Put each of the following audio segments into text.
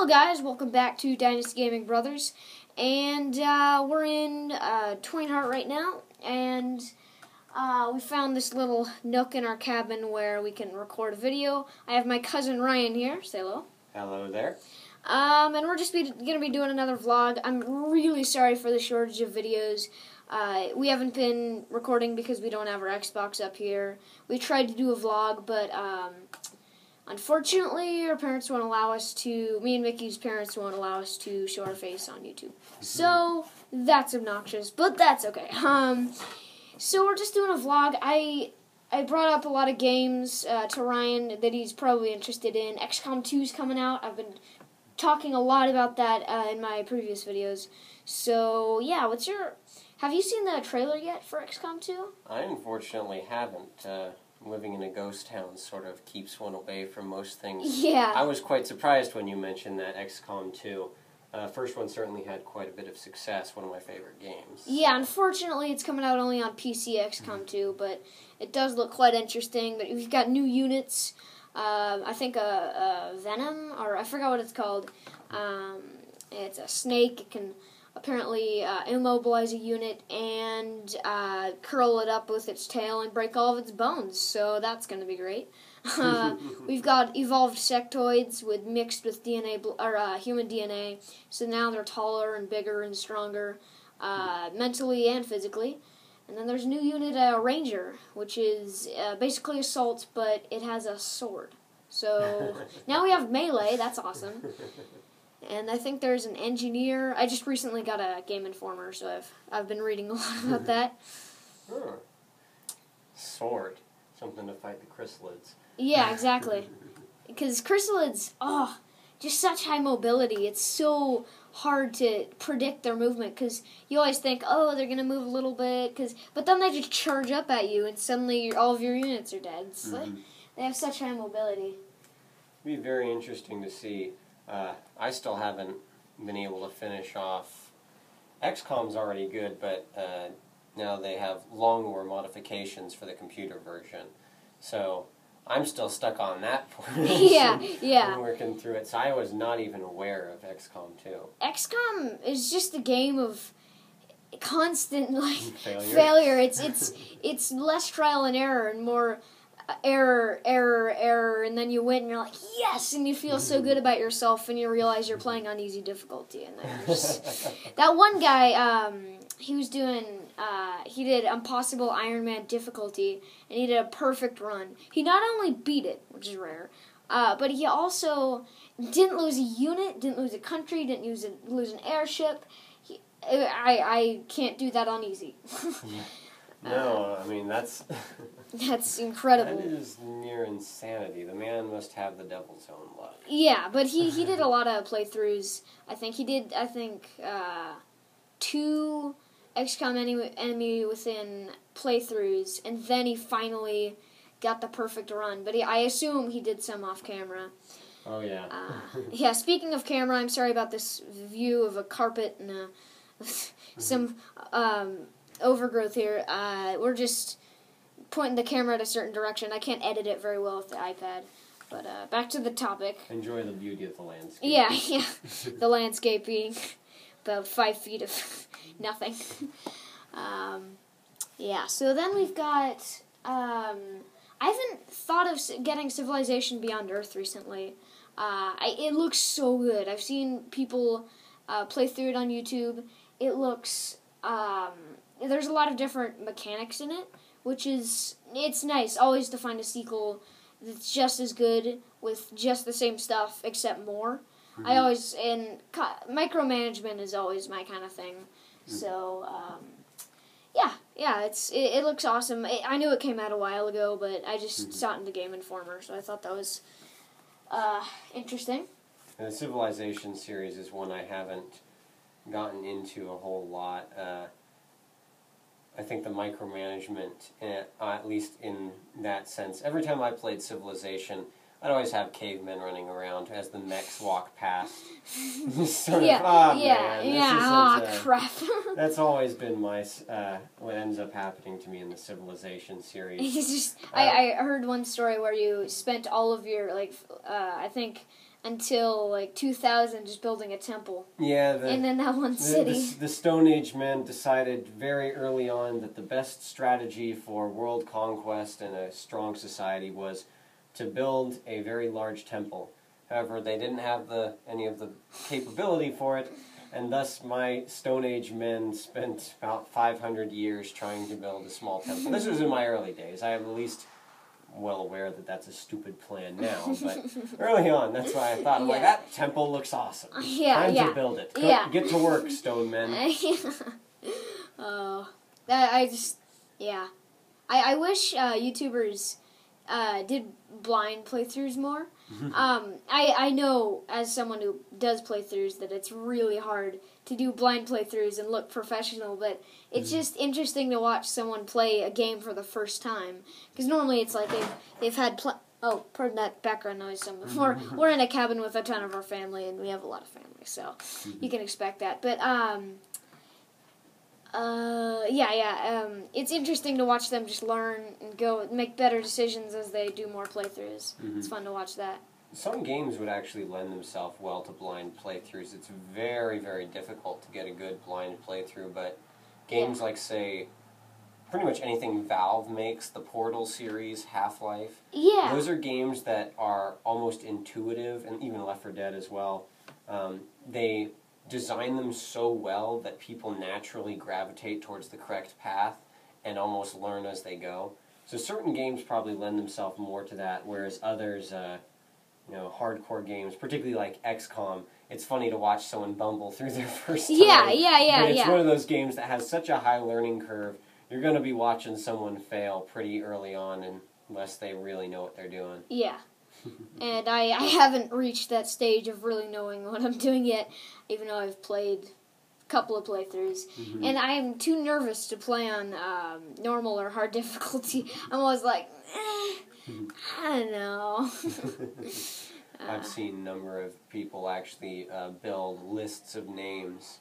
Hello guys, welcome back to Dynasty Gaming Brothers, and we're in Twainhart right now, and we found this little nook in our cabin where we can record a video. I have my cousin Ryan here. Say hello. Hello there. And we're just going to be doing another vlog. I'm really sorry for the shortage of videos. We haven't been recording because we don't have our Xbox up here. We tried to do a vlog, but unfortunately, our parents won't allow us to, me and Mickey's parents won't allow us to show our face on YouTube. So, that's obnoxious, but that's okay. So we're just doing a vlog. I brought up a lot of games to Ryan that he's probably interested in. XCOM 2 is coming out. I've been talking a lot about that in my previous videos. So, yeah, have you seen the trailer yet for XCOM 2? I unfortunately haven't. Living in a ghost town sort of keeps one away from most things. Yeah. I was quite surprised when you mentioned that XCOM 2. First one certainly had quite a bit of success, one of my favorite games. Yeah, unfortunately it's coming out only on PC, XCOM 2, but it does look quite interesting. But we've got new units. I think a Venom, or I forgot what it's called. It's a snake. It can apparently immobilize a unit and curl it up with its tail and break all of its bones. So that's going to be great. We've got evolved sectoids mixed with DNA or human DNA. So now they're taller and bigger and stronger, mentally and physically. And then there's a new unit, Ranger, which is basically assault, but it has a sword. So now we have melee. That's awesome. And I think there's an engineer. I just recently got a Game Informer, so I've been reading a lot about that. Sword. Something to fight the chrysalids. Yeah, exactly. Because chrysalids, just such high mobility. It's so hard to predict their movement, because you always think, they're going to move a little bit, but then they just charge up at you, and suddenly all of your units are dead. It's like, they have such high mobility. It'd be very interesting to see. I still haven't been able to finish off. XCOM's already good, but now they have long war modifications for the computer version. So I'm still stuck on that point. Yeah. I'm working through it. So I was not even aware of XCOM 2. XCOM is just a game of constant failure. It's less trial and error and more error, and then you win, and you're like, yes, and you feel so good about yourself, and you realize you're playing on easy difficulty, and then you're just... That one guy, he was doing, he did Impossible Iron Man difficulty, and he did a perfect run. He not only beat it, which is rare, but he also didn't lose a unit, didn't lose a country, didn't lose an airship. I can't do that on easy. No, I mean, that's... That's incredible. That is near insanity. The man must have the devil's own luck. Yeah, but he did a lot of playthroughs. I think he did, 2 XCOM Enemy Within playthroughs, and then he finally got the perfect run. But I assume he did some off-camera. Oh, yeah. Yeah, speaking of camera, I'm sorry about this view of a carpet and some overgrowth here. We're just pointing the camera in a certain direction. I can't edit it very well with the iPad. But back to the topic. Enjoy the beauty of the landscape. Yeah. The landscape being about 5 feet of nothing. Yeah, so then we've got... I haven't thought of getting Civilization Beyond Earth recently. It looks so good. I've seen people play through it on YouTube. It looks... there's a lot of different mechanics in it, which is, it's nice always to find a sequel that's just as good with just the same stuff except more. Micromanagement is always my kind of thing. So, it looks awesome. I knew it came out a while ago, but I just saw it in the Game Informer, so I thought that was interesting. And the Civilization series is one I haven't gotten into a whole lot. I think the micromanagement, at least in that sense, every time I played Civilization, I'd always have cavemen running around as the mechs walk past. Crap. That's always been what ends up happening to me in the Civilization series. I heard one story where you spent all of your, I think until like 2000, just building a temple. Yeah, And then that one city. The Stone Age men decided very early on that the best strategy for world conquest and a strong society was to build a very large temple. However, they didn't have any of the capability for it, and thus my Stone Age men spent about 500 years trying to build a small temple. This was in my early days. I am at least well aware that that's a stupid plan now, but early on, that's why I thought, I'm like, that temple looks awesome. Time to build it. Get to work, stone men. Oh, I wish YouTubers did blind playthroughs more. I know, as someone who does playthroughs, that it's really hard to do blind playthroughs and look professional, but it's just interesting to watch someone play a game for the first time. Because normally it's like they've had... Oh, pardon that background noise. We're in a cabin with a ton of our family, and we have a lot of family, so you can expect that. But, it's interesting to watch them just learn and go make better decisions as they do more playthroughs. It's fun to watch that. Some games would actually lend themselves well to blind playthroughs. It's very, very difficult to get a good blind playthrough, but games like, say, pretty much anything Valve makes, the Portal series, Half-Life, those are games that are almost intuitive, and even Left 4 Dead as well. They design them so well that people naturally gravitate towards the correct path and almost learn as they go. So certain games probably lend themselves more to that, whereas others, hardcore games, particularly like XCOM, it's funny to watch someone bumble through their first time. It's one of those games that has such a high learning curve. You're going to be watching someone fail pretty early on unless they really know what they're doing. Yeah. And I haven't reached that stage of really knowing what I'm doing yet, even though I've played a couple of playthroughs. And I am too nervous to play on normal or hard difficulty. I'm always like, I don't know. I've seen a number of people actually build lists of names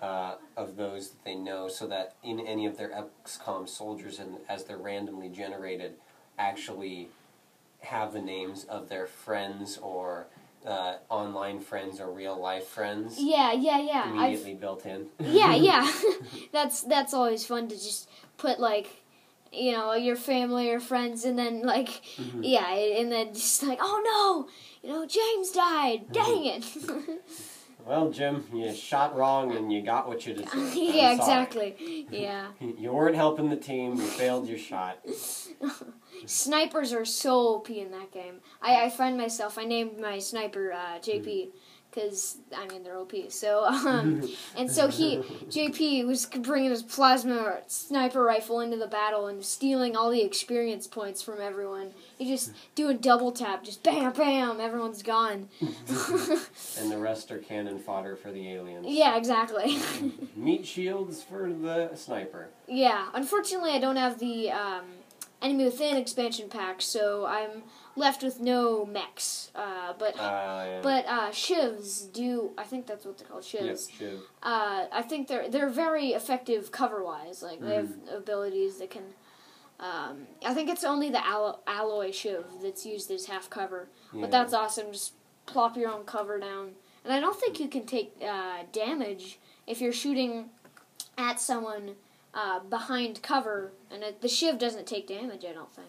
of those that they know, so that in any of their XCOM soldiers, and as they're randomly generated, actually have the names of their friends or online friends or real life friends. Immediately built in. That's always fun to just put your family or friends, and then and then just like, oh no, James died. Dang it. Well, Jim, you shot wrong and you got what you deserved. Exactly. Yeah. You weren't helping the team. You failed your shot. Snipers are so OP in that game. I find myself, I named my sniper JP, because, they're OP. So, and so JP was bringing his plasma sniper rifle into the battle and stealing all the experience points from everyone. He just do a double tap, just bam, bam, everyone's gone. And the rest are cannon fodder for the aliens. Yeah, exactly. Meat shields for the sniper. Yeah, unfortunately I don't have the Enemy Within expansion pack, so I'm left with no mechs. But shivs do. I think that's what they're called, shivs. Yes, shiv. I think they're very effective cover-wise. Like they have abilities that can. I think it's only the alloy shiv that's used as half cover, but that's awesome. Just plop your own cover down, and I don't think you can take damage if you're shooting at someone behind cover, and the shiv doesn't take damage. I don't think.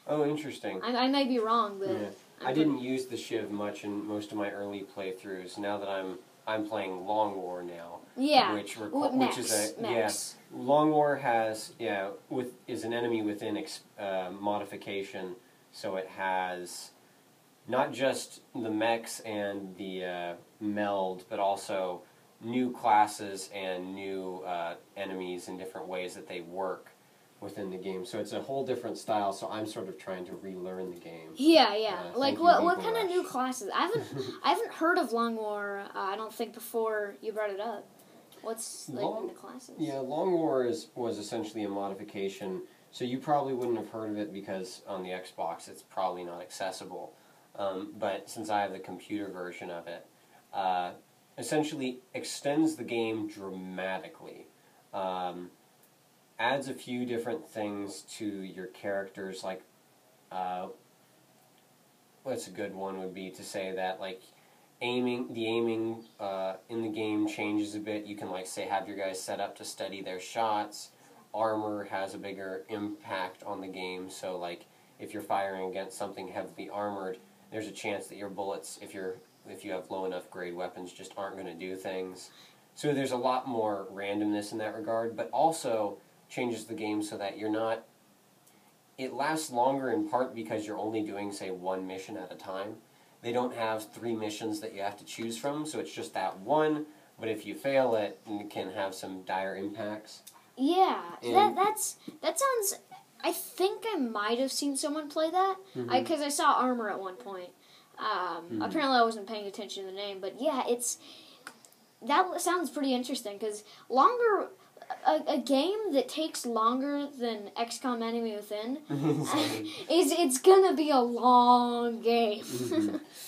Oh, interesting. I may be wrong, but I didn't use the shiv much in most of my early playthroughs. Now that I'm playing Long War now. Yeah. Which is Long War has is an enemy within modification, so it has not just the mechs and the meld, but also new classes and new enemies in different ways that they work within the game. So it's a whole different style, so I'm sort of trying to relearn the game. What kind of new classes? I haven't heard of Long War, I don't think, before you brought it up. What's the classes? Yeah, Long War was essentially a modification, so you probably wouldn't have heard of it because on the Xbox it's probably not accessible. But since I have the computer version of it, essentially extends the game dramatically. Adds a few different things to your characters, like what's a good one would be to say that like aiming in the game changes a bit. You can like say have your guys set up to study their shots. Armor has a bigger impact on the game, so like if you're firing against something heavily armored, there's a chance that your bullets, if you have low enough grade weapons, just aren't going to do things. So there's a lot more randomness in that regard, but also changes the game so that you're not... It lasts longer in part because you're only doing, say, one mission at a time. They don't have 3 missions that you have to choose from, so it's just that one, but if you fail it, it can have some dire impacts. Yeah, that sounds... I think I might have seen someone play that, because I saw Armor at one point. Apparently I wasn't paying attention to the name, but yeah, that sounds pretty interesting, because a game that takes longer than XCOM Enemy Within it's gonna be a long game.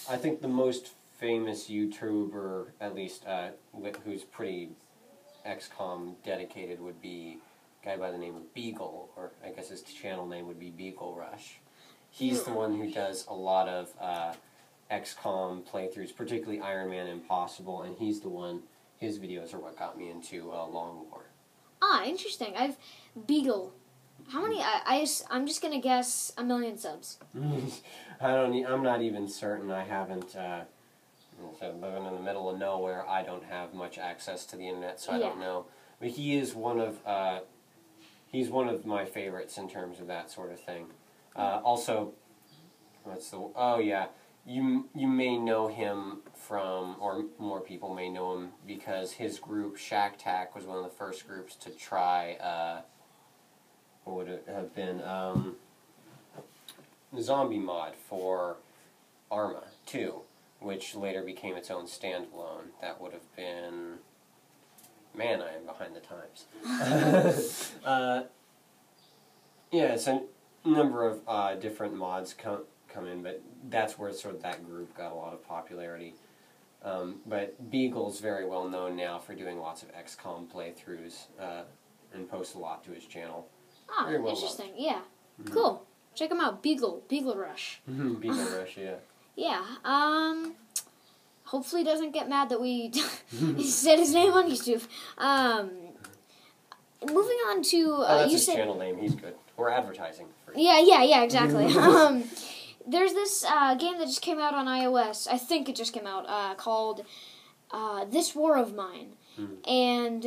I think the most famous YouTuber, at least who's pretty XCOM dedicated, would be a guy by the name of Beagle, or I guess his channel name would be Beagle Rush. He's the one who does a lot of XCOM playthroughs, particularly Iron Man Impossible, and he's the one, his videos are what got me into Long War. Ah, interesting. Beagle. How many? I'm just gonna guess 1 million subs. I'm not even certain. I haven't. Living in the middle of nowhere, I don't have much access to the internet, so I don't know. But he is one of my favorites in terms of that sort of thing. Also, you may know him from, or more people may know him because his group ShackTac was one of the first groups to try. What would it have been? The zombie mod for Arma 2, which later became its own standalone. That would have been... Man, I am behind the times. Yeah, it's a number of different mods come in, but that's where sort of that group got a lot of popularity. But Beagle's very well known now for doing lots of XCOM playthroughs and posts a lot to his channel. Ah, well interesting. Loved. Yeah. Cool. Check him out. Beagle Rush. Beagle Rush, yeah. Yeah. Hopefully he doesn't get mad that we said his name on YouTube. Moving on to... that's his channel name. He's good. We're advertising. Yeah, exactly. There's this game that just came out on iOS. I think it just came out, called This War of Mine. And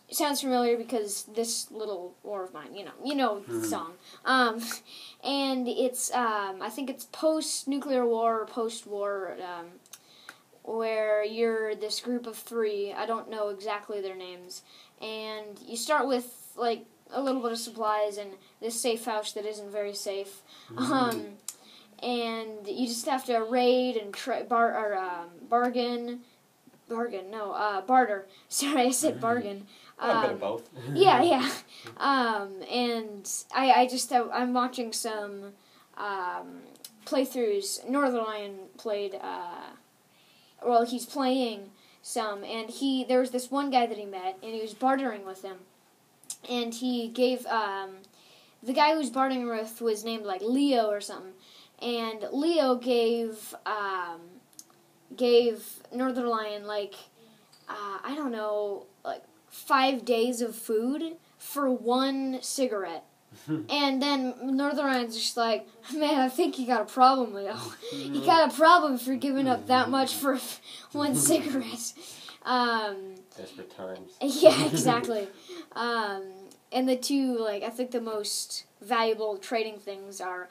it sounds familiar because This Little War of Mine, you know the song. And it's, I think it's post-nuclear war or post-war, where you're this group of 3, I don't know exactly their names, and you start with, like, a little bit of supplies and this safe house that isn't very safe, and you just have to raid and barter. Sorry, I said bargain. A bit of both. Yeah. And I'm watching some playthroughs. Northernlion played, he's playing some, and there was this one guy that he met, and he was bartering with him, and he gave, the guy who was bartering with was named, like, Leo or something, and Leo gave Northernlion, like, I don't know, like, 5 days of food for 1 cigarette. And then Northernlion's just like, man, I think you got a problem, Leo. You got a problem for giving up that much for 1 cigarette. Desperate times. Yeah, exactly. And the two, like, I think the most valuable trading things are